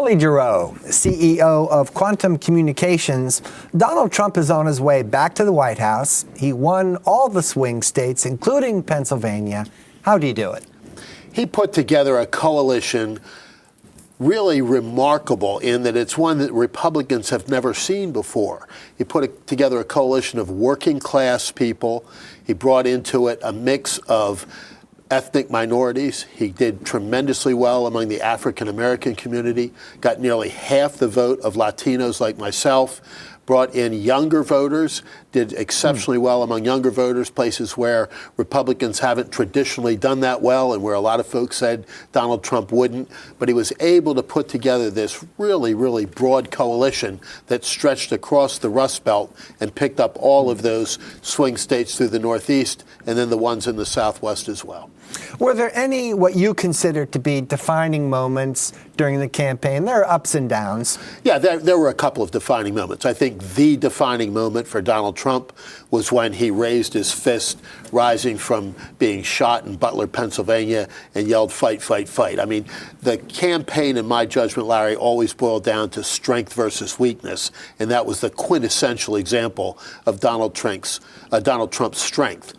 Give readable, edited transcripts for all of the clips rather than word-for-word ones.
Charlie Gerow, CEO of Quantum Communications. Donald Trump is on his way back to the White House. He won all the swing states, including Pennsylvania. How do you do it? He put together a coalition really remarkable in that it's one that Republicans have never seen before. He put together a coalition of working class people. He brought into it a mix of ethnic minorities. He did tremendously well among the African American community, got nearly half the vote of Latinos like myself, brought in younger voters, did exceptionally well among younger voters, places where Republicans haven't traditionally done that well and where a lot of folks said Donald Trump wouldn't. But he was able to put together this really, really broad coalition that stretched across the Rust Belt and picked up all of those swing states through the Northeast and then the ones in the Southwest as well. Were there any what you consider to be defining moments during the campaign? There are ups and downs. Yeah, there were a couple of defining moments. I think the defining moment for Donald Trump was when he raised his fist, rising from being shot in Butler, Pennsylvania, and yelled, "Fight, fight, fight." I mean, the campaign, in my judgment, Larry, always boiled down to strength versus weakness, and that was the quintessential example of Donald Trump's strength.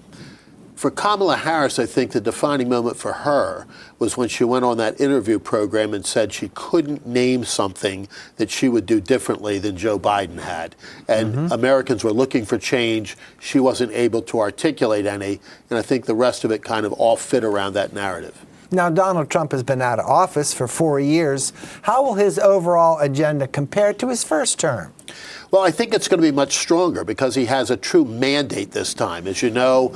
For Kamala Harris, I think the defining moment for her was when she went on that interview program and said she couldn't name something that she would do differently than Joe Biden had. And Americans were looking for change. She wasn't able to articulate any. And I think the rest of it kind of all fit around that narrative. Now, Donald Trump has been out of office for 4 years. How will his overall agenda compare to his first term? Well, I think it's going to be much stronger because he has a true mandate this time. As you know,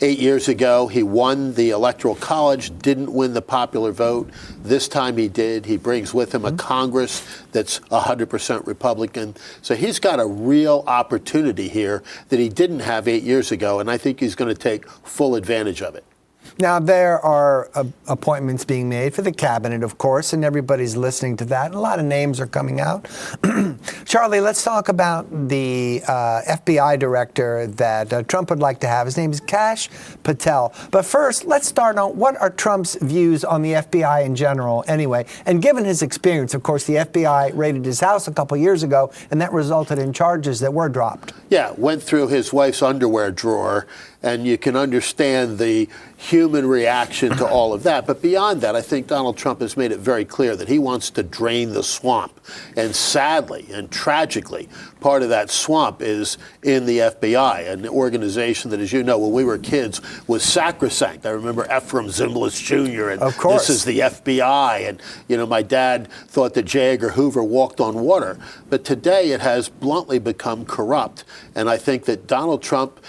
8 years ago, he won the Electoral College, didn't win the popular vote. This time he did. He brings with him a Congress that's 100% Republican. So he's got a real opportunity here that he didn't have 8 years ago, and I think he's going to take full advantage of it. Now, there are appointments being made for the cabinet, of course, and everybody's listening to that. A lot of names are coming out. Charlie, let's talk about the FBI director that Trump would like to have. His name is Kash Patel. But first, let's start on what are Trump's views on the FBI in general anyway. And given his experience, of course, the FBI raided his house a couple years ago, and that resulted in charges that were dropped. Yeah, went through his wife's underwear drawer, and you can understand the human reaction to all of that. But beyond that, I think Donald Trump has made it very clear that he wants to drain the swamp. And sadly and tragically, part of that swamp is in the FBI, an organization that, as you know, when we were kids, was sacrosanct. I remember Ephraim Zimbalist Jr. and of course. This is the FBI. And, you know, my dad thought that J. Edgar Hoover walked on water. But today it has bluntly become corrupt. And I think that Donald Trump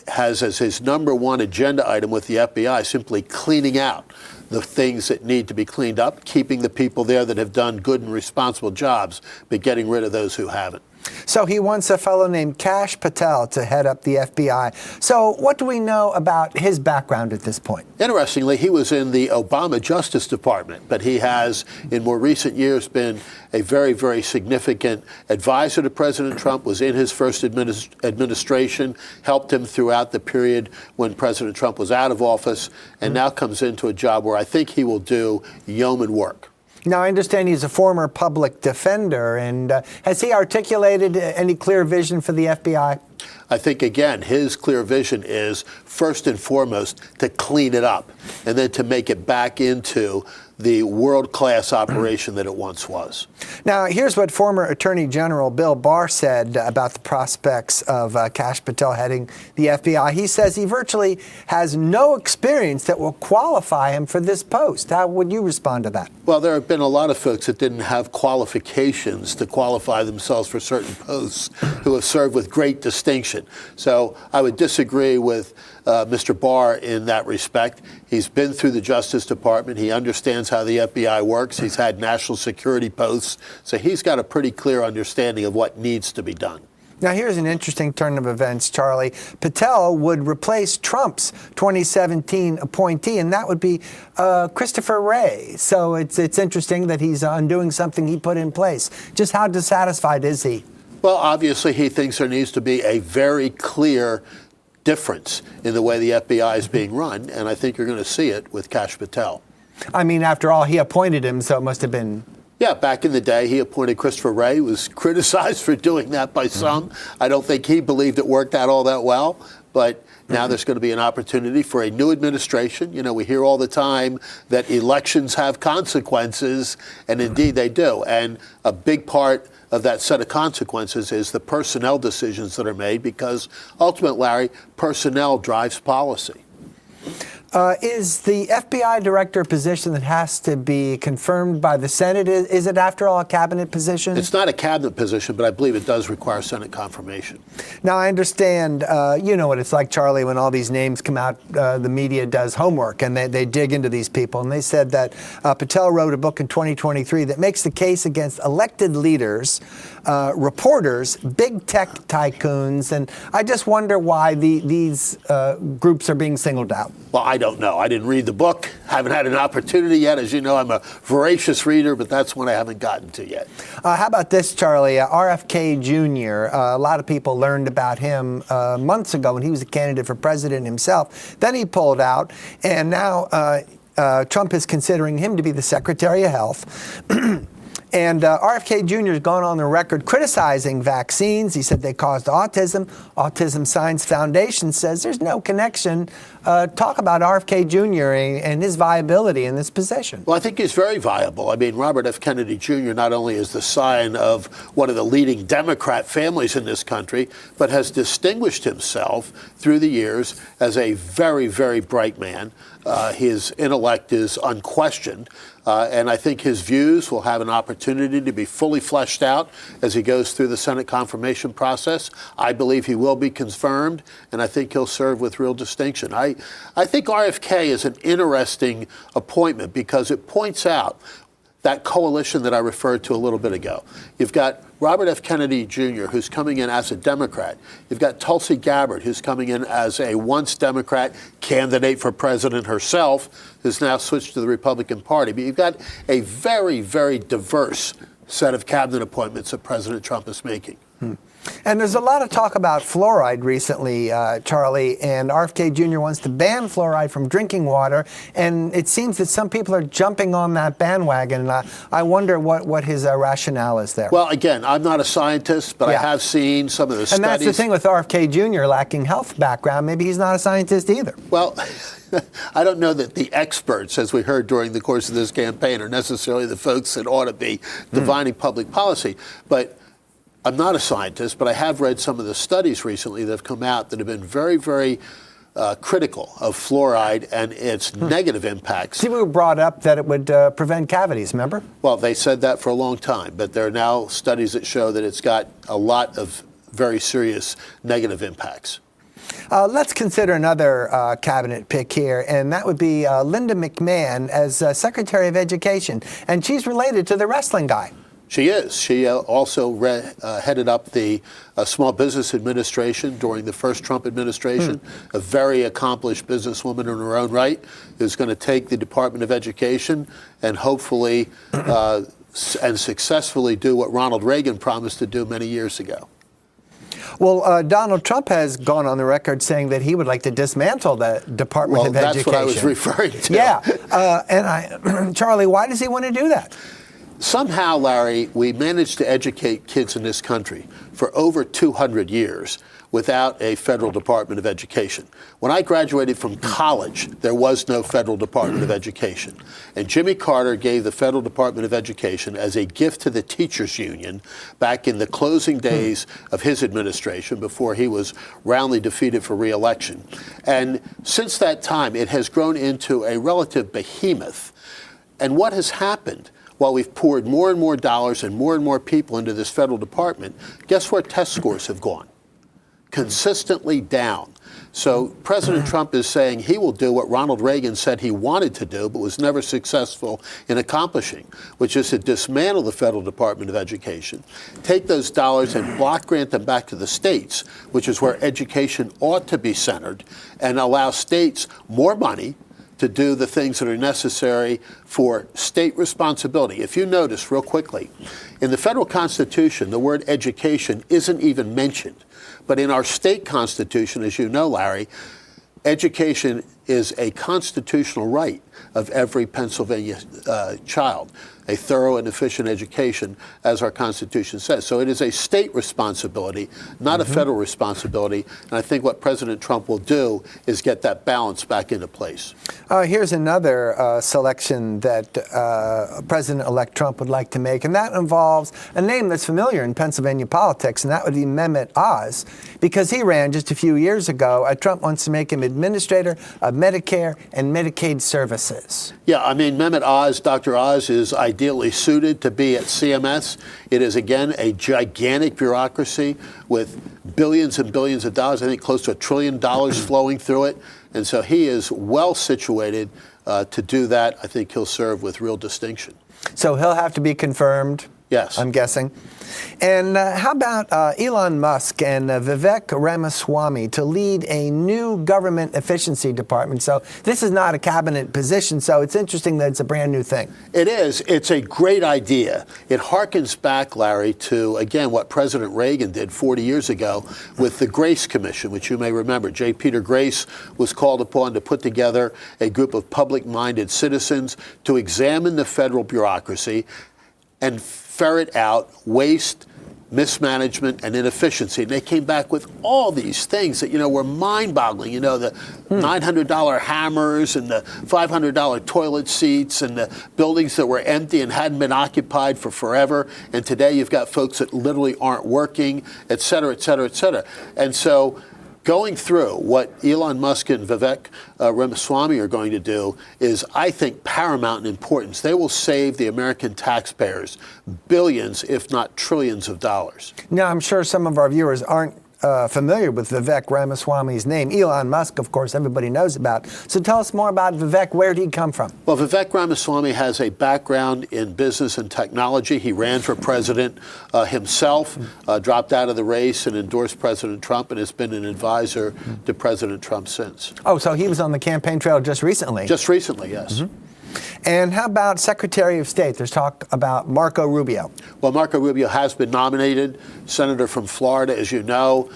has as his number one agenda item with the FBI simply cleaning out the things that need to be cleaned up, keeping the people there that have done good and responsible jobs, but getting rid of those who haven't. So he wants a fellow named Kash Patel to head up the FBI. So what do we know about his background at this point? Interestingly, he was in the Obama Justice Department, but he has, in more recent years, been a very, very significant advisor to President Trump, was in his first administration, helped him throughout the period when President Trump was out of office, and now comes into a job where I think he will do yeoman work. Now, I understand he's a former public defender, and has he articulated any clear vision for the FBI? I think, again, his clear vision is, first and foremost, to clean it up and then to make it back into the world-class operation that it once was. Now, here's what former Attorney General Bill Barr said about the prospects of Kash Patel heading the FBI. He says he virtually has no experience that will qualify him for this post. How would you respond to that? Well, there have been a lot of folks that didn't have qualifications to qualify themselves for certain posts who have served with great distinction. So I would disagree with Mr. Barr in that respect. He's been through the Justice Department. He understands how the FBI works. He's had national security posts. So he's got a pretty clear understanding of what needs to be done. Now, here's an interesting turn of events, Charlie. Patel would replace Trump's 2017 appointee, and that would be Christopher Wray. So it's interesting that he's undoing something he put in place. Just how dissatisfied is he? Well, obviously, he thinks there needs to be a very clear difference in the way the FBI is being run, and I think you're going to see it with Kash Patel. I mean, after all, he appointed him, so it must have been Yeah, back in the day, he appointed Christopher Wray, who was criticized for doing that by some. I don't think he believed it worked out all that well, but now there's going to be an opportunity for a new administration. You know, we hear all the time that elections have consequences, and indeed they do. And a big part of that set of consequences is the personnel decisions that are made, because ultimately, Larry, personnel drives policy. Is the FBI director a position that has to be confirmed by the Senate? Is it, after all, a cabinet position? It's not a cabinet position, but I believe it does require Senate confirmation. Now, I understand, you know what it's like, Charlie, when all these names come out, the media does homework, and they dig into these people. And they said that Patel wrote a book in 2023 that makes the case against elected leaders, reporters, big tech tycoons. And I just wonder why these groups are being singled out. Well, I don't know. I didn't read the book. Haven't had an opportunity yet. As you know, I'm a voracious reader, but that's one I haven't gotten to yet. How about this, Charlie? RFK Jr., a lot of people learned about him months ago when he was a candidate for president himself. Then he pulled out, and now Trump is considering him to be the Secretary of Health. And RFK Jr. has gone on the record criticizing vaccines. He said they caused autism. Autism Science Foundation says there's no connection. Talk about RFK Jr. and his viability in this position. Well, I think he's very viable. I mean, Robert F. Kennedy Jr. not only is the scion of one of the leading Democrat families in this country, but has distinguished himself through the years as a very, very bright man. His intellect is unquestioned. And I think his views will have an opportunity to be fully fleshed out as he goes through the Senate confirmation process. I believe he will be confirmed, and I think he'll serve with real distinction. I think RFK is an interesting appointment because it points out that coalition that I referred to a little bit ago. You've got Robert F. Kennedy Jr., who's coming in as a Democrat. You've got Tulsi Gabbard, who's coming in as a once Democrat candidate for president herself, who's now switched to the Republican Party. But you've got a very, very diverse set of cabinet appointments that President Trump is making. And there's a lot of talk about fluoride recently, Charlie, and RFK Jr. wants to ban fluoride from drinking water, and it seems that some people are jumping on that bandwagon, and I wonder what his rationale is there. Well, again, I'm not a scientist, but I have seen some of the studies. And that's the thing with RFK Jr. lacking health background. Maybe he's not a scientist either. Well, I don't know that the experts, as we heard during the course of this campaign, are necessarily the folks that ought to be divining public policy, but I'm not a scientist, but I have read some of the studies recently that have come out that have been very, very critical of fluoride and its negative impacts. See, we were brought up that it would prevent cavities, remember? Well, they said that for a long time, but there are now studies that show that it's got a lot of very serious negative impacts. Let's consider another cabinet pick here, and that would be Linda McMahon as Secretary of Education, and she's related to the wrestling guy. She is. She also headed up the Small Business Administration during the first Trump administration, a very accomplished businesswoman in her own right, who's going to take the Department of Education and hopefully and successfully do what Ronald Reagan promised to do many years ago. Well, Donald Trump has gone on the record saying that he would like to dismantle the Department of Education. That's what I was referring to. Yeah. Charlie, why does he want to do that? Somehow, Larry, we managed to educate kids in this country for over 200 years without a federal Department of Education. When I graduated from college, there was no federal Department of Education. And Jimmy Carter gave the federal Department of Education as a gift to the teachers union back in the closing days of his administration before he was roundly defeated for re-election. And since that time, it has grown into a relative behemoth. And what has happened? While we've poured more and more dollars and more people into this federal department, guess where test scores have gone? Consistently down. So President Trump is saying he will do what Ronald Reagan said he wanted to do but was never successful in accomplishing, which is to dismantle the federal Department of Education, take those dollars and block grant them back to the states, which is where education ought to be centered, and allow states more money to do the things that are necessary for state responsibility. If you notice real quickly, in the federal Constitution, the word education isn't even mentioned. But in our state constitution, as you know, Larry, education is a constitutional right of every Pennsylvania child. a thorough and efficient education, as our Constitution says. So it is a state responsibility, not a federal responsibility. And I think what President Trump will do is get that balance back into place. Here's another selection that President-elect Trump would like to make, and that involves a name that's familiar in Pennsylvania politics, and that would be Mehmet Oz, because he ran just a few years ago. Trump wants to make him administrator of Medicare and Medicaid services. Yeah, I mean, Mehmet Oz, Dr. Oz, is ideally suited to be at CMS. It is, again, a gigantic bureaucracy with billions and billions of dollars, I think close to $1 trillion flowing through it. And so he is well situated to do that. I think he'll serve with real distinction. So he'll have to be confirmed? Yes. I'm guessing. And how about Elon Musk and Vivek Ramaswamy to lead a new government efficiency department? So this is not a cabinet position, so it's interesting that it's a brand new thing. It is. It's a great idea. It harkens back, Larry, to, again, what President Reagan did 40 years ago with the Grace Commission, which you may remember. J. Peter Grace was called upon to put together a group of public-minded citizens to examine the federal bureaucracy and ferret out waste, mismanagement, and inefficiency. And they came back with all these things that, were mind-boggling. The $900 hammers and the $500 toilet seats and the buildings that were empty and hadn't been occupied for forever. And today you've got folks that literally aren't working, et cetera, et cetera, et cetera. And so going through what Elon Musk and Vivek Ramaswamy are going to do is, I think, paramount in importance. They will save the American taxpayers billions, if not trillions of dollars. Now, I'm sure some of our viewers aren't familiar with Vivek Ramaswamy's name. Elon Musk, of course, everybody knows about. So tell us more about Vivek. Where did he come from? Well, Vivek Ramaswamy has a background in business and technology. He ran for president himself, dropped out of the race and endorsed President Trump, and has been an advisor to President Trump since. Oh, so he was on the campaign trail just recently? Just recently, yes. And how about Secretary of State? There's talk about Marco Rubio. Well, Marco Rubio has been nominated, senator from Florida, as you know,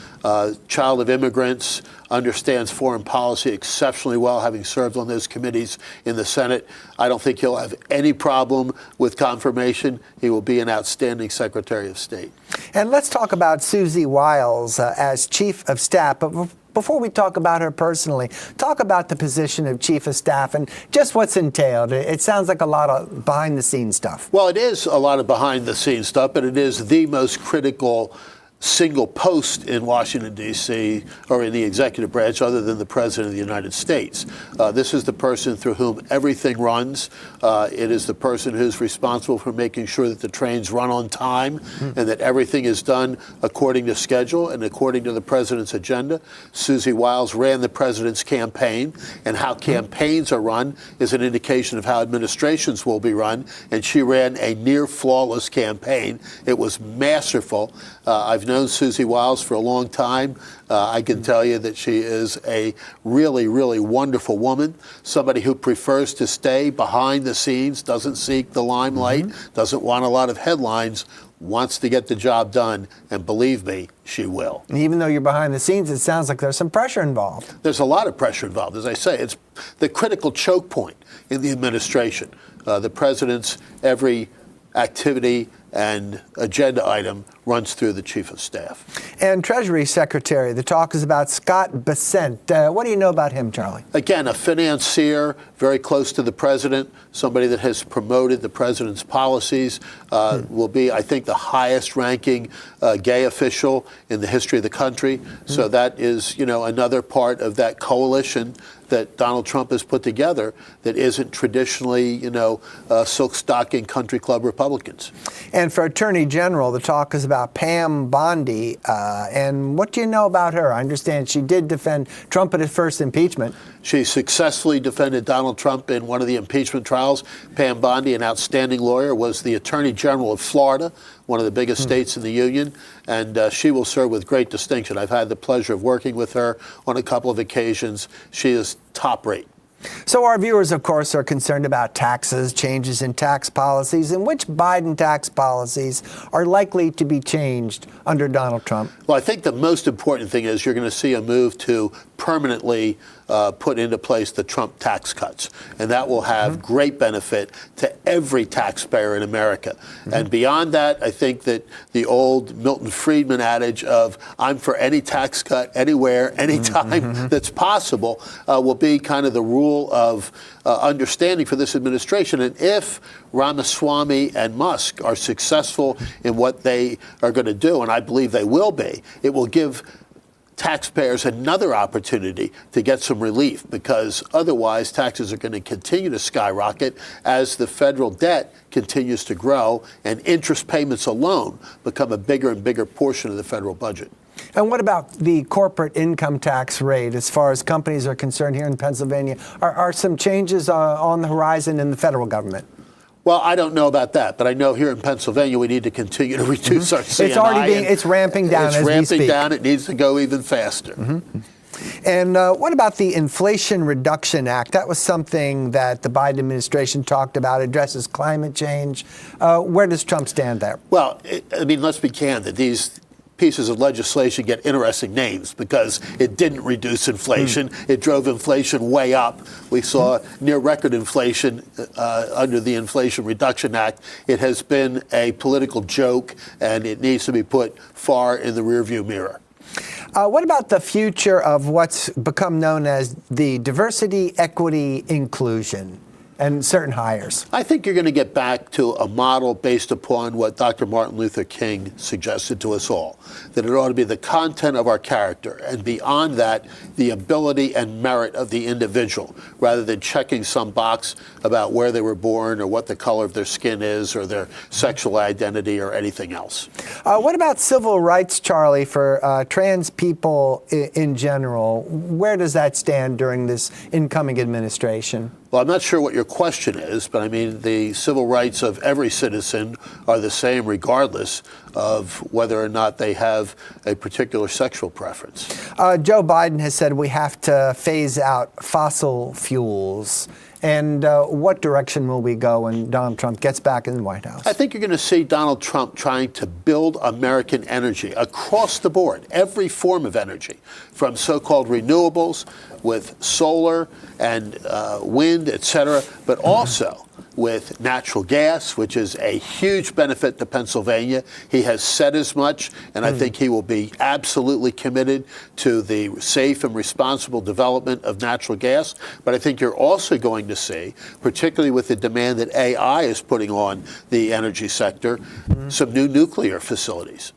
child of immigrants, understands foreign policy exceptionally well, having served on those committees in the Senate. I don't think he'll have any problem with confirmation. He will be an outstanding Secretary of State. And let's talk about Susie Wiles as Chief of Staff. But before we talk about her personally, talk about the position of Chief of Staff and just what's entailed. It sounds like a lot of behind-the-scenes stuff. Well, it is a lot of behind-the-scenes stuff, but it is the most critical single post in Washington, D.C., or in the executive branch other than the President of the United States. This is the person through whom everything runs. It is the person who's responsible for making sure that the trains run on time and that everything is done according to schedule and according to the President's agenda. Susie Wiles ran the President's campaign, and how campaigns are run is an indication of how administrations will be run, and she ran a near-flawless campaign. It was masterful. I've known Susie Wiles for a long time. I can tell you that she is a really, really wonderful woman, somebody who prefers to stay behind the scenes, doesn't seek the limelight, doesn't want a lot of headlines, wants to get the job done, and believe me, she will. And even though you're behind the scenes, it sounds like there's some pressure involved. There's a lot of pressure involved. As I say, it's the critical choke point in the administration. The President's every activity and agenda item runs through the Chief of Staff. And Treasury Secretary, the talk is about Scott Bessent. What do you know about him, Charlie? Again, a financier, very close to the President, somebody that has promoted the President's policies, will be, I think, the highest ranking gay official in the history of the country. So that is, another part of that coalition that Donald Trump has put together that isn't traditionally, silk stocking country club Republicans. And for Attorney General, the talk is about Pam Bondi. And what do you know about her? I understand she did defend Trump at his first impeachment. She successfully defended Donald Trump in one of the impeachment trials. Pam Bondi, an outstanding lawyer, was the Attorney General of Florida, one of the biggest states in the union, and she will serve with great distinction. I've had the pleasure of working with her on a couple of occasions. She is top rate. So our viewers, of course, are concerned about taxes, changes in tax policies, and which Biden tax policies are likely to be changed under Donald Trump. Well, I think the most important thing is you're going to see a move to permanently put into place the Trump tax cuts. And that will have great benefit to every taxpayer in America. And beyond that, I think that the old Milton Friedman adage of I'm for any tax cut, anywhere, anytime that's possible, will be kind of the rule of understanding for this administration. And if Ramaswamy and Musk are successful in what they are going to do, and I believe they will be, it will give taxpayers another opportunity to get some relief, because otherwise taxes are going to continue to skyrocket as the federal debt continues to grow and interest payments alone become a bigger and bigger portion of the federal budget. And what about the corporate income tax rate as far as companies are concerned here in Pennsylvania? Are some changes on the horizon in the federal government? Well, I don't know about that, but I know here in Pennsylvania we need to continue to reduce our CNI. It's ramping down as we speak. It's ramping down. It needs to go even faster. And what about the Inflation Reduction Act? That was something that the Biden administration talked about, addresses climate change. Where does Trump stand there? Well, let's be candid. These pieces of legislation get interesting names because it didn't reduce inflation. It drove inflation way up. We saw near record inflation under the Inflation Reduction Act. It has been a political joke, and it needs to be put far in the rearview mirror. What about the future of what's become known as the diversity, equity, inclusion, and certain hires? I think you're going to get back to a model based upon what Dr. Martin Luther King suggested to us all, that it ought to be the content of our character, and beyond that, the ability and merit of the individual, rather than checking some box about where they were born or what the color of their skin is or their sexual identity or anything else. What about civil rights, Charlie, for trans people in general? Where does that stand during this incoming administration? Well, I'm not sure what your question is, but I mean, the civil rights of every citizen are the same regardless of whether or not they have a particular sexual preference. Joe Biden has said we have to phase out fossil fuels. And what direction will we go when Donald Trump gets back in the White House? I think you're going to see Donald Trump trying to build American energy across the board, every form of energy, from so-called renewables with solar and wind, et cetera, but also with natural gas, which is a huge benefit to Pennsylvania. He has said as much, and I think he will be absolutely committed to the safe and responsible development of natural gas. But I think you're also going to see, particularly with the demand that AI is putting on the energy sector, some new nuclear facilities.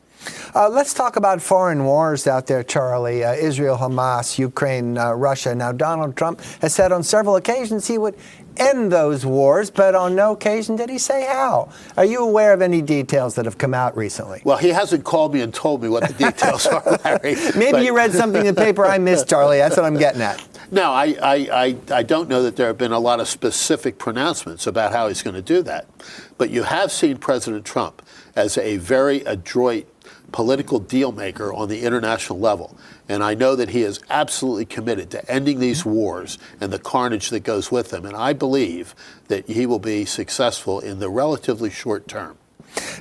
Let's talk about foreign wars out there, Charlie. Israel, Hamas, Ukraine, Russia. Now, Donald Trump has said on several occasions he would end those wars, but on no occasion did he say how. Are you aware of any details that have come out recently? Well, he hasn't called me and told me what the details are, Larry. Maybe you read something in the paper I missed, Charlie. That's what I'm getting at. No, I don't know that there have been a lot of specific pronouncements about how he's going to do that. But you have seen President Trump as a very adroit political deal maker on the international level. And I know that he is absolutely committed to ending these wars and the carnage that goes with them. And I believe that he will be successful in the relatively short term.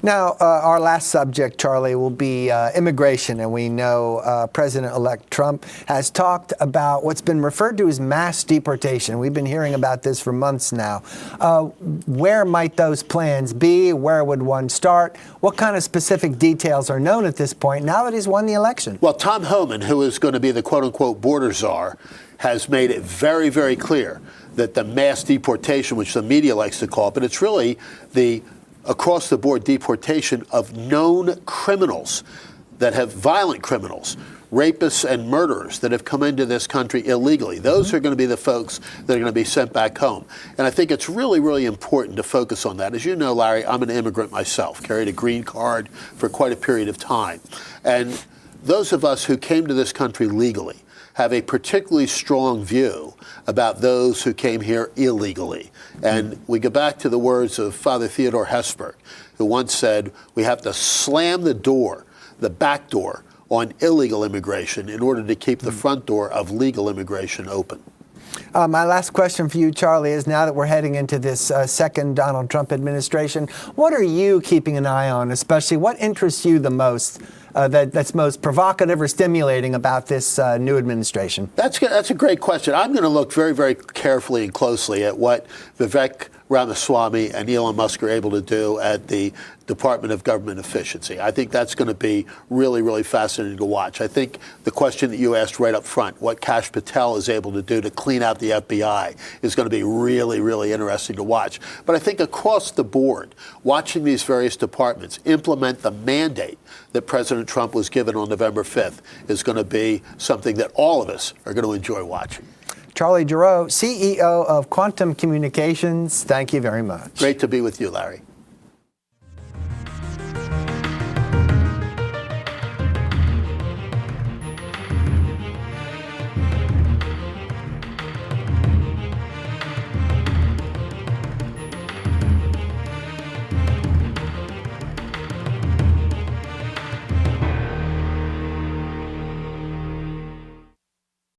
Now, our last subject, Charlie, will be immigration. And we know President-elect Trump has talked about what's been referred to as mass deportation. We've been hearing about this for months now. Where might those plans be? Where would one start? What kind of specific details are known at this point now that he's won the election? Well, Tom Homan, who is going to be the quote-unquote border czar, has made it very, very clear that the mass deportation, which the media likes to call it, but it's really the across-the-board deportation of known criminals that have violent criminals, rapists and murderers that have come into this country illegally. Those are going to be the folks that are going to be sent back home. And I think it's really, really important to focus on that. As you know, Larry, I'm an immigrant myself, carried a green card for quite a period of time. And those of us who came to this country legally have a particularly strong view about those who came here illegally. And we go back to the words of Father Theodore Hesburgh, who once said, we have to slam the door, the back door, on illegal immigration in order to keep the front door of legal immigration open. My last question for you, Charlie, is now that we're heading into this second Donald Trump administration, what are you keeping an eye on, especially what interests you the most that's most provocative or stimulating about this new administration? That's a great question. I'm going to look very, very carefully and closely at what Vivek Ramaswamy and Elon Musk are able to do at the Department of Government Efficiency. I think that's going to be really, really fascinating to watch. I think the question that you asked right up front, what Kash Patel is able to do to clean out the FBI, is going to be really, really interesting to watch. But I think across the board, watching these various departments implement the mandate that President Trump was given on November 5th is going to be something that all of us are going to enjoy watching. Charlie Gerow, CEO of Quantum Communications, thank you very much. Great to be with you, Larry.